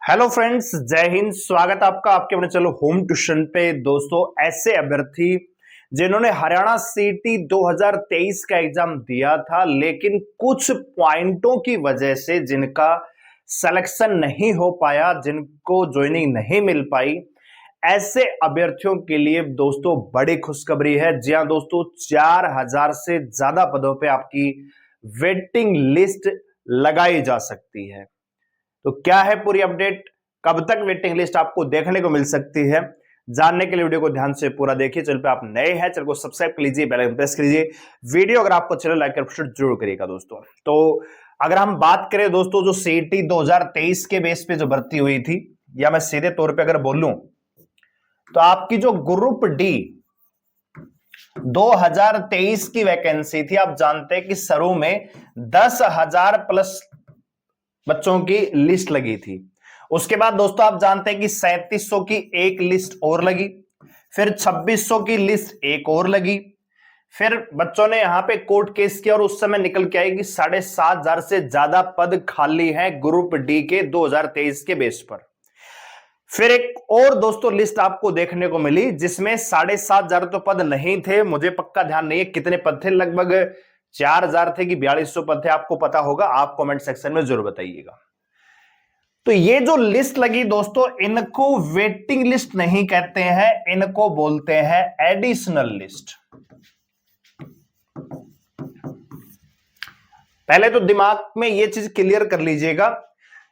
Hello friends, जय हिंद। स्वागत है आपका आपके अपने चलो होम ट्यूशन पे। दोस्तों, ऐसे अभ्यर्थी जिन्होंने हरियाणा सीटी 2023 का एग्जाम दिया था लेकिन कुछ पॉइंटों की वजह से जिनका सिलेक्शन नहीं हो पाया, जिनको ज्वाइनिंग नहीं मिल पाई, ऐसे अभ्यर्थियों के लिए दोस्तों बड़ी खुशखबरी है। जी हां दोस्तों, 4000 से ज्यादा पदों पे आपकी वेटिंग लिस्ट लगाई जा सकती है। तो क्या है पूरी अपडेट, कब तक वेटिंग लिस्ट आपको देखने को मिल सकती है, जानने के लिए वीडियो को ध्यान से पूरा देखिए। चैनल पे आप नए हैं, चैनल को सब्सक्राइब कर लीजिए, बेल आइकन प्रेस कीजिए। वीडियो अगर आपको चैनल लाइक कर जरूर करिएगा दोस्तों। तो अगर हम बात करें दोस्तों, जो सीटी 2023 के बेस पे जो भर्ती हुई थी, या मैं सीधे तौर पे अगर बोलूं तो आपकी जो ग्रुप डी 2023 की वैकेंसी थी, आप जानते हैं कि शुरू में 10,000 प्लस बच्चों की लिस्ट लगी थी। उसके बाद दोस्तों आप जानते हैं कि 3700 की एक लिस्ट और लगी, फिर 2600 की लिस्ट एक और लगी, फिर बच्चों ने यहां पे कोर्ट केस किया और उस समय निकल के आई कि 7,500 से ज्यादा पद खाली हैं ग्रुप डी के 2023 के बेस पर। फिर एक और दोस्तों लिस्ट आपको देखने को मिली जिसमें 7,500 तो पद नहीं थे, मुझे पक्का ध्यान नहीं है कितने पद थे, लगभग 4,000 थे कि 4,200 पद थे, आपको पता होगा, आप कमेंट सेक्शन में जरूर बताइएगा। तो ये जो लिस्ट लगी दोस्तों, इनको वेटिंग लिस्ट नहीं कहते हैं, इनको बोलते हैं एडिशनल लिस्ट। पहले तो दिमाग में ये चीज क्लियर कर लीजिएगा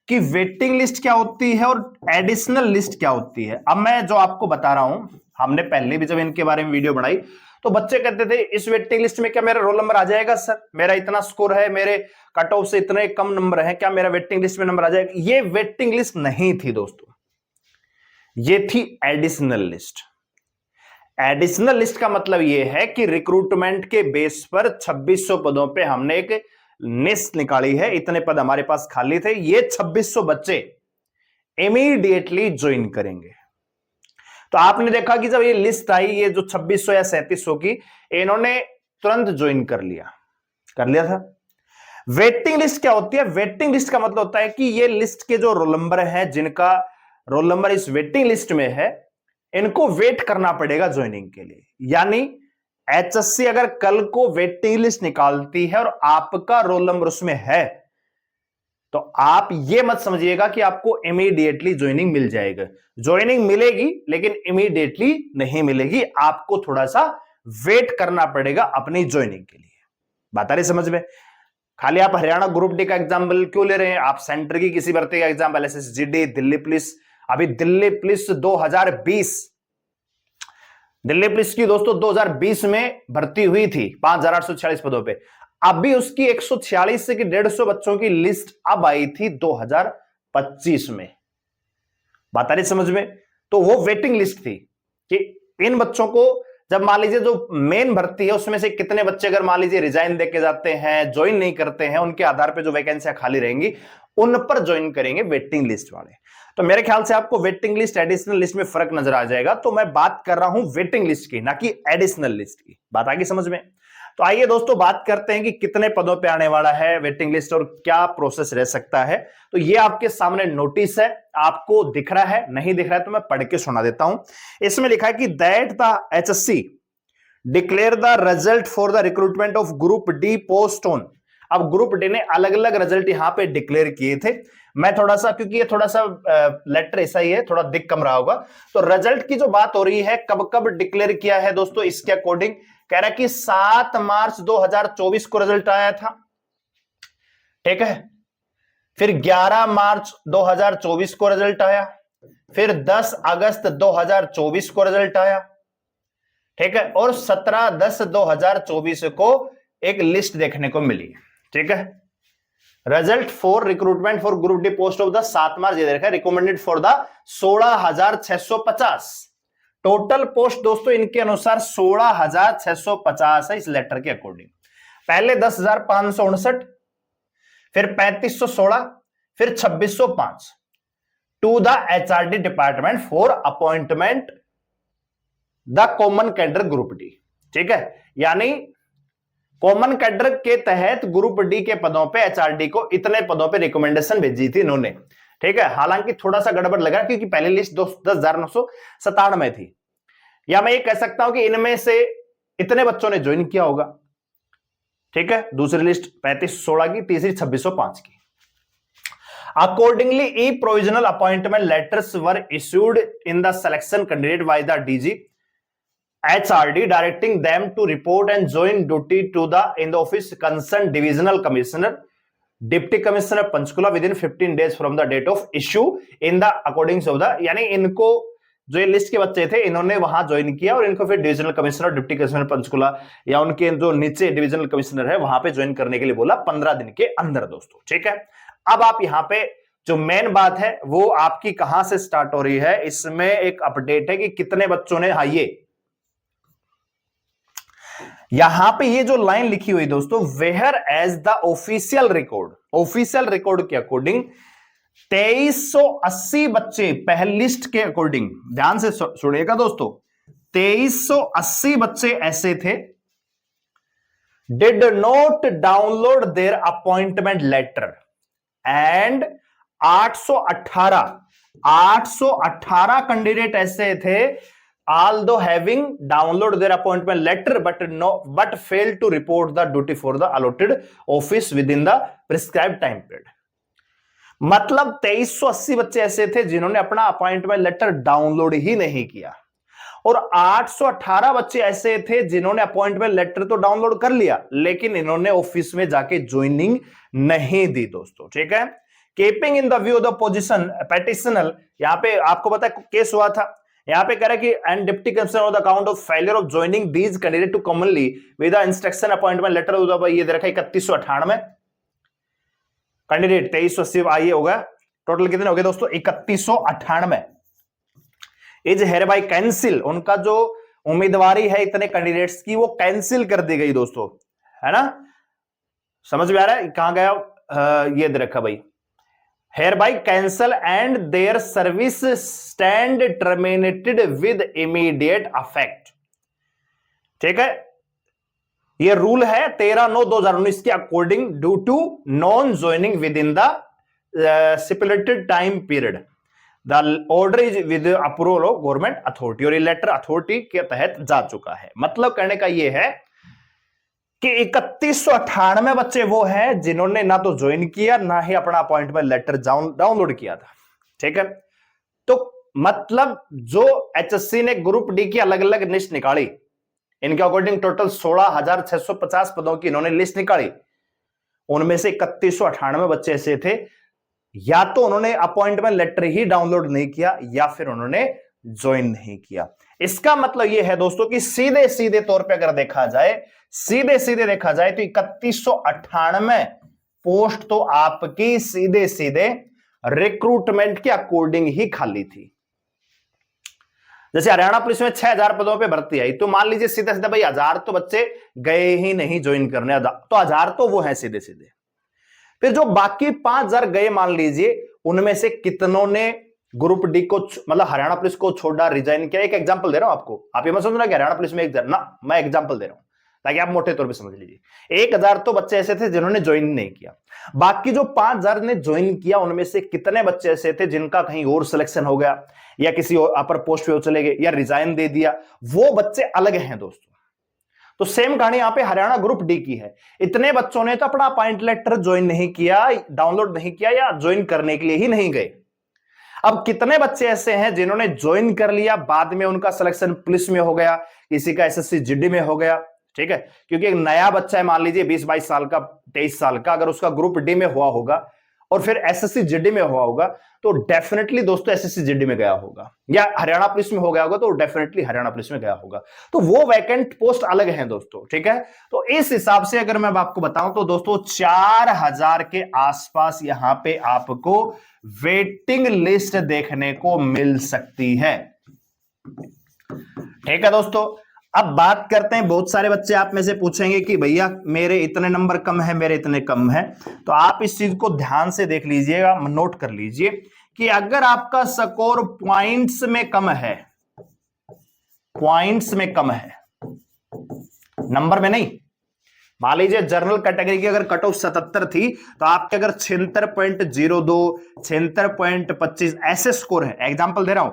कि वेटिंग लिस्ट क्या होती है और एडिशनल लिस्ट क्या होती है। अब मैं जो आपको बता रहा हूं, हमने पहले भी जब इनके बारे में वीडियो बनाई तो बच्चे कहते थे इस वेटिंग लिस्ट में क्या मेरा रोल नंबर आ जाएगा सर, मेरा इतना स्कोर है, मेरे कट ऑफ से इतने कम नंबर है, क्या मेरा वेटिंग लिस्ट में नंबर आ जाएगा। ये वेटिंग लिस्ट नहीं थी दोस्तों, ये थी एडिशनल लिस्ट। एडिशनल लिस्ट का मतलब यह है कि रिक्रूटमेंट के बेस पर 2600 पदों पे हमने एक लिस्ट निकाली है, इतने पद हमारे पास खाली थे, ये 2600 बच्चे इमीडिएटली ज्वाइन करेंगे। तो आपने देखा कि जब ये लिस्ट आई, ये जो 2600 या 3700 की, इन्होंने तुरंत ज्वाइन कर लिया था। वेटिंग लिस्ट क्या होती है? वेटिंग लिस्ट का मतलब होता है कि ये लिस्ट के जो रोल नंबर है, जिनका रोल नंबर इस वेटिंग लिस्ट में है, इनको वेट करना पड़ेगा ज्वाइनिंग के लिए। यानी एचएससी अगर कल को वेटिंग लिस्ट निकालती है और आपका रोल नंबर उसमें है, तो आप ये मत समझिएगा कि आपको इमीडिएटली ज्वाइनिंग मिल जाएगा। ज्वाइनिंग मिलेगी लेकिन इमीडिएटली नहीं मिलेगी, आपको थोड़ा सा वेट करना पड़ेगा अपनी ज्वाइनिंग के लिए। बात आ रही समझ में? खाली आप हरियाणा ग्रुप डी का एग्जाम्पल क्यों ले रहे हैं? आप सेंटर की किसी भर्ती का एग्जाम्पल, एसएसजीडी, दिल्ली पुलिस, अभी दिल्ली पुलिस 2020, दिल्ली पुलिस की दोस्तों 2020 में भर्ती हुई थी 5,846 पदों पे, अभी उसकी 146 से 150 बच्चों की लिस्ट अब आई थी 2025 में। बात आ रही समझ में? तो वो वेटिंग लिस्ट थी कि इन बच्चों को जब मान लीजिए जो मेन भर्ती है उसमें से कितने बच्चे अगर मान लीजिए रिजाइन देके जाते हैं, ज्वाइन नहीं करते हैं, उनके आधार पर जो वैकेंसियां खाली रहेंगी उन पर ज्वाइन करेंगे वेटिंग लिस्ट वाले। तो मेरे ख्याल से आपको वेटिंग लिस्ट एडिशनल लिस्ट में फर्क नजर आ जाएगा। तो मैं बात कर रहा हूं वेटिंग लिस्ट की, ना कि एडिशनल लिस्ट की। बात आ गई समझ में? तो आइए दोस्तों बात करते हैं कि कितने पदों पे आने वाला है वेटिंग लिस्ट और क्या प्रोसेस रह सकता है। तो ये आपके सामने नोटिस है, आपको दिख रहा है, नहीं दिख रहा है तो मैं पढ़ के सुना देता हूं। इसमें लिखा है कि that the HSC declare the result for the recruitment of group D post on. अब ग्रुप डी ने अलग अलग रिजल्ट यहां पे डिक्लेयर किए थे। मैं थोड़ा सा, क्योंकि ये थोड़ा सा लेटर ऐसा ही है, थोड़ा दिख कम रहा होगा, तो रिजल्ट की जो बात हो रही है कब कब डिक्लेयर किया है दोस्तों, इसके अकॉर्डिंग कह रहा है कि 7 मार्च 2024 को रिजल्ट आया था, ठीक है। फिर 11 मार्च 2024 को रिजल्ट आया, फिर 10 अगस्त 2024 को रिजल्ट आया, ठीक है, और 17/10/2024 को एक लिस्ट देखने को मिली, ठीक है। Result for recruitment for group D post of the 7 मार्च ये देखा, recommended for the 16,650। Total post दोस्तों इनके अनुसार 16,650 है इस लेटर के अकॉर्डिंग। पहले 10,559, फिर 3,516, फिर 2,605 to the HRD department for appointment the common cadre group D, ठीक है। यानी कॉमन कैडर के तहत ग्रुप डी के पदों पे एचआरडी को इतने पदों पे रिकमेंडेशन भेजी थी इन्होंने। ठीक है, हालांकि थोड़ा सा गड़बड़ लगा क्योंकि पहली लिस्ट 10,997 थी, या मैं ये कह सकता हूं कि इनमें से इतने बच्चों ने ज्वाइन किया होगा। ठीक है, दूसरी लिस्ट 3516 की, तीसरी 2605 की। Accordingly, e provisional appointment letters were issued in the selection candidate by the DG HRD, directing them to report and join duty to the in the office concerned divisional commissioner, deputy commissioner Panchkula within 15 days from the date of issue in the according of the, यानी इनको जो ये list के बच्चे थे इन्होंने वहां join किया और इनको फिर divisional commissioner, deputy commissioner Panchkula या उनके जो नीचे डिविजनल कमिश्नर है वहां पे ज्वाइन करने के लिए बोला 15 दिन के अंदर दोस्तों। ठीक है, अब आप यहां पे जो मेन बात है वो आपकी कहां से स्टार्ट हो रही है, इसमें एक अपडेट है कि कितने बच्चों ने, हाँ ये यहां पे ये जो लाइन लिखी हुई दोस्तों, whereas the official record के अकॉर्डिंग 2380 बच्चे पहली लिस्ट के अकॉर्डिंग, ध्यान से सुनिएगा दोस्तों, 2380 बच्चे ऐसे थे did not download their appointment letter and 818 candidate ऐसे थे although having download their appointment letter but failed to report the duty for the allotted office within the prescribed time period। मतलब 2380 बच्चे ऐसे थे जिन्होंने अपना अपॉइंटमेंट लेटर डाउनलोड ही नहीं किया और 818 बच्चे ऐसे थे जिन्होंने अपॉइंटमेंट लेटर तो डाउनलोड कर लिया लेकिन इन्होंने ऑफिस में जाके ज्वाइनिंग नहीं दी दोस्तों। ठीक है, keeping in the view the position petitional, यहां पे आपको पता है केस हुआ था, यहां पे कह रहा है कि and deputy commissioner on the account of failure of joining these candidate to commonly with the instruction appointment letter, ये दे रखा है 3198 कैंडिडेट, 2380 आइए होगा, टोटल कितने हो गए दोस्तों 3198 इज हेयर बाय कैंसिल, उनका जो उम्मीदवारी है इतने कैंडिडेट्स की वो कैंसिल कर दी गई दोस्तों, है ना, समझ में आ रहा है कहां गया, ये दे रखा भाई hereby cancel and their service stand terminated with immediate effect। ठीक है, ये रूल है 13/9/2019 के according due to non joining within the stipulated time period the order is with approval of government authority, और ये लेटर अथॉरिटी के तहत जा चुका है। मतलब कहने का ये है कि 3198 बच्चे वो हैं जिन्होंने ना तो ज्वाइन किया ना ही अपना अपॉइंटमेंट लेटर डाउनलोड किया था। ठीक है, तो मतलब जो एचएससी ने ग्रुप डी की अलग अलग लिस्ट निकाली, इनके अकॉर्डिंग टोटल 16,650 पदों की इन्होंने लिस्ट निकाली, उनमें से 3198 बच्चे ऐसे थे या तो उन्होंने अपॉइंटमेंट लेटर ही डाउनलोड नहीं किया या फिर उन्होंने ज्वाइन नहीं किया। इसका मतलब यह है दोस्तों कि सीधे सीधे तौर पे अगर देखा जाए, सीधे सीधे देखा जाए तो 3198 पोस्ट तो आपकी सीधे सीधे रिक्रूटमेंट के अकॉर्डिंग ही खाली थी। जैसे हरियाणा पुलिस में 6000 पदों पे भर्ती आई, तो मान लीजिए सीधा सीधा भाई 1000 तो बच्चे गए ही नहीं ज्वाइन करने, तो 1000 तो वो है सीधे सीधे। फिर जो बाकी 5000 गए मान लीजिए, उनमें से कितनों ने ग्रुप डी को मतलब हरियाणा पुलिस को छोड़ा, रिजाइन किया। एक एग्जांपल दे रहा हूं आपको, आप ये मत समझना कि हरियाणा पुलिस में मैं एग्जांपल दे रहा हूं ताकि आप मोटे तौर पे समझ लीजिए। 1000 तो बच्चे ऐसे थे जिन्होंने ज्वाइन नहीं किया, बाकी जो 5000 ने ज्वाइन किया उनमें से कितने बच्चे ऐसे थे जिनका कहीं और सिलेक्शन हो गया या किसी और अपर पोस्ट पे चले गए या रिजाइन दे दिया, वो बच्चे अलग हैं दोस्तों। तो सेम कहानी यहां पे हरियाणा ग्रुप डी की है। इतने बच्चों ने तो अपना अपॉइंट लेटर ज्वाइन नहीं किया, डाउनलोड नहीं किया या ज्वाइन करने के लिए ही नहीं गए। अब कितने बच्चे ऐसे हैं जिन्होंने ज्वाइन कर लिया, बाद में उनका सिलेक्शन पुलिस में हो गया, किसी का एसएससी जीडी में हो गया। ठीक है, क्योंकि एक नया बच्चा है मान लीजिए 20-22 साल का, 23 साल का, अगर उसका ग्रुप डी में हुआ होगा और फिर एसएससी जीडी में हुआ होगा तो डेफिनेटली दोस्तों एसएससी जीडी में गया होगा, या हरियाणा पुलिस में हो गया होगा तो डेफिनेटली हरियाणा पुलिस में गया होगा। तो वो वैकेंट पोस्ट अलग हैं दोस्तों। ठीक है, तो इस हिसाब से अगर मैं आपको बताऊं तो दोस्तों 4000 के आसपास यहां पे आपको वेटिंग लिस्ट देखने को मिल सकती है। ठीक है दोस्तों, अब बात करते हैं, बहुत सारे बच्चे आप में से पूछेंगे कि भैया मेरे इतने नंबर कम है, मेरे इतने कम है, तो आप इस चीज को ध्यान से देख लीजिएगा, नोट कर लीजिए कि अगर आपका स्कोर पॉइंट्स में कम है, पॉइंट्स में कम है, नंबर में नहीं, मान लीजिए जनरल कैटेगरी की अगर कट ऑफ 77 थी, तो आपके अगर 76.02, 76.25 ऐसे स्कोर है, एग्जांपल दे रहा हूं,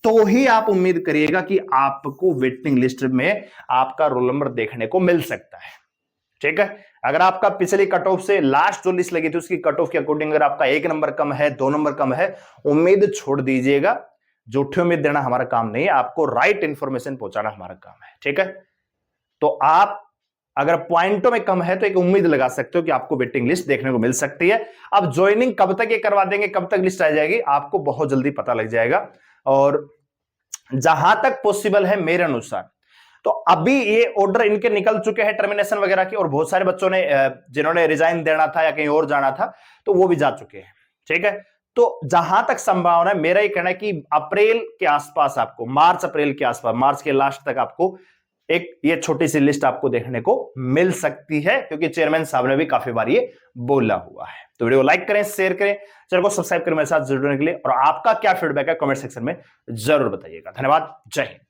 तो ही आप उम्मीद करिएगा कि आपको वेटिंग लिस्ट में आपका रोल नंबर देखने को मिल सकता है। ठीक है, अगर आपका पिछली कट ऑफ से लास्ट जो लिस्ट लगी थी उसकी कट ऑफ के अकॉर्डिंग अगर आपका 1 नंबर कम है, 2 नंबर कम है, उम्मीद छोड़ दीजिएगा। झूठी उम्मीद देना हमारा काम नहीं है, आपको राइट इंफॉर्मेशन पहुंचाना हमारा काम है। ठीक है, तो आप अगर पॉइंटों में कम है तो एक उम्मीद लगा सकते हो कि आपको वेटिंग लिस्ट देखने को मिल सकती है। अब ज्वाइनिंग कब तक ये करवा देंगे, कब तक लिस्ट आ जाएगी, आपको बहुत जल्दी पता लग जाएगा। और जहां तक पॉसिबल है मेरे अनुसार, तो अभी ये ऑर्डर इनके निकल चुके हैं टर्मिनेशन वगैरह के, और बहुत सारे बच्चों ने जिन्होंने रिजाइन देना था या कहीं और जाना था तो वो भी जा चुके हैं। ठीक है, तो जहां तक संभावना है, मेरा ये कहना है कि अप्रैल के आसपास आपको, मार्च अप्रैल के आसपास, मार्च के लास्ट तक आपको एक ये छोटी सी लिस्ट आपको देखने को मिल सकती है, क्योंकि चेयरमैन साहब ने भी काफी बार ये बोला हुआ है। तो वीडियो लाइक करें, शेयर करें, चैनल को सब्सक्राइब करें मेरे साथ जुड़ने के लिए, और आपका क्या फीडबैक है कमेंट सेक्शन में जरूर बताइएगा। धन्यवाद, जय हिंद।